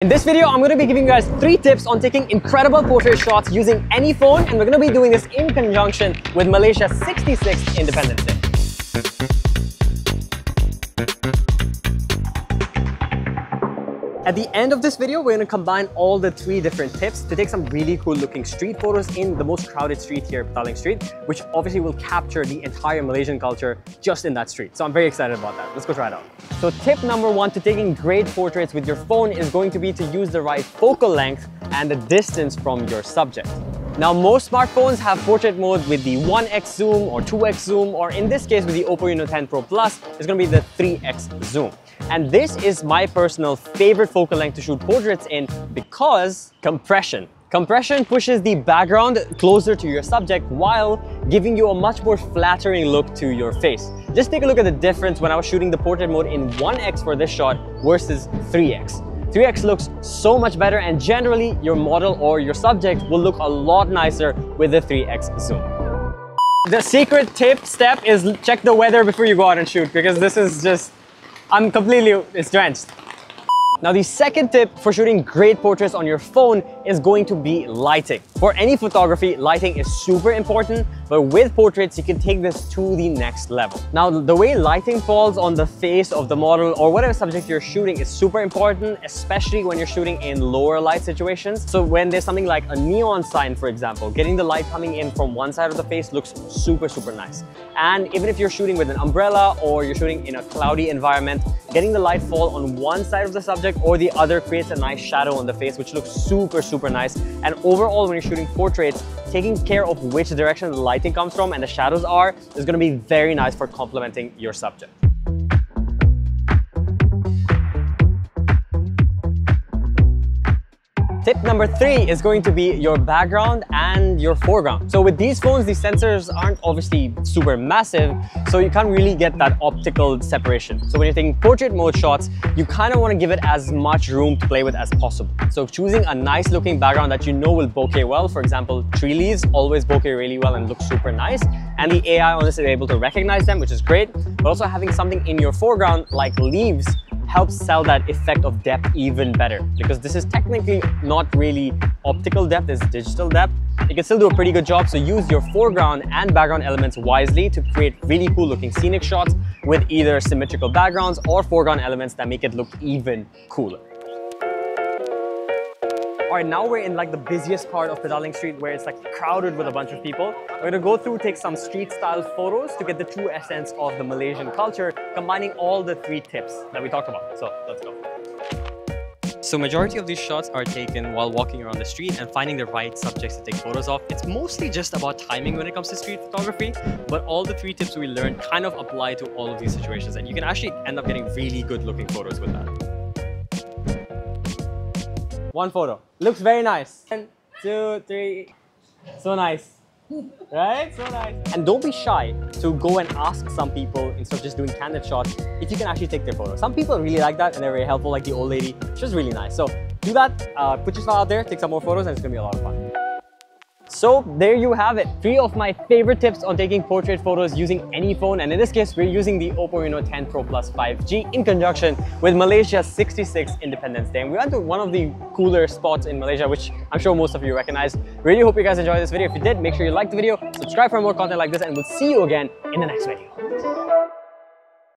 In this video, I'm going to be giving you guys 3 tips on taking incredible portrait shots using any phone, and we're going to be doing this in conjunction with Malaysia's 66th Independence Day. At the end of this video, we're going to combine all the 3 different tips to take some really cool looking street photos in the most crowded street here, Petaling Street, which obviously will capture the entire Malaysian culture just in that street. So I'm very excited about that. Let's go try it out. So tip number 1 to taking great portraits with your phone is going to be to use the right focal length and the distance from your subject. Now, most smartphones have portrait mode with the 1x zoom or 2x zoom, or in this case with the Oppo Reno 10 Pro Plus, it's going to be the 3x zoom. And this is my personal favorite focal length to shoot portraits in because compression. Compression pushes the background closer to your subject while giving you a much more flattering look to your face. Just take a look at the difference when I was shooting the portrait mode in 1x for this shot versus 3x. 3x looks so much better, and generally your model or your subject will look a lot nicer with the 3x zoom. The secret step is check the weather before you go out and shoot, because this is just, it's drenched. Now, the second tip for shooting great portraits on your phone is going to be lighting. For any photography, lighting is super important, but with portraits, you can take this to the next level. Now, the way lighting falls on the face of the model or whatever subject you're shooting is super important, especially when you're shooting in lower light situations. So when there's something like a neon sign, for example, getting the light coming in from one side of the face looks super nice. And even if you're shooting with an umbrella or you're shooting in a cloudy environment, getting the light fall on one side of the subject or the other creates a nice shadow on the face, which looks super nice. And overall, when you're shooting portraits, taking care of which direction the lighting comes from and the shadows are is going to be very nice for complementing your subject. Tip number 3 is going to be your background and your foreground. So with these phones, the sensors aren't obviously super massive, so you can't really get that optical separation. So when you're taking portrait mode shots, you kind of want to give it as much room to play with as possible. So choosing a nice looking background that you know will bokeh well, for example, tree leaves always bokeh really well and look super nice. And the AI on this is able to recognize them, which is great. But also having something in your foreground like leaves helps sell that effect of depth even better, because this is technically not really optical depth, it's digital depth. You can still do a pretty good job, so use your foreground and background elements wisely to create really cool looking scenic shots with either symmetrical backgrounds or foreground elements that make it look even cooler. Alright, now we're in like the busiest part of Petaling Street where it's like crowded with a bunch of people. We're gonna go through, take some street style photos to get the true essence of the Malaysian culture, combining all the 3 tips that we talked about. So let's go. So majority of these shots are taken while walking around the street and finding the right subjects to take photos of. It's mostly just about timing when it comes to street photography, but all the 3 tips we learned kind of apply to all of these situations, and you can actually end up getting really good looking photos with that. One photo. Looks very nice. 1, 2, 3. So nice. Right? So nice. And don't be shy to go and ask some people, instead of just doing candid shots, if you can actually take their photo. Some people really like that and they're very helpful, like the old lady. She's really nice. So do that, put your smile out there, take some more photos, and it's gonna be a lot of fun. So there you have it, 3 of my favorite tips on taking portrait photos using any phone, and in this case we're using the Oppo Reno 10 Pro Plus 5G in conjunction with Malaysia's 66th Independence Day. And we went to one of the cooler spots in Malaysia, which I'm sure most of you recognize. Really hope you guys enjoyed this video. If you did, make sure you like the video, subscribe for more content like this, and we'll see you again in the next video.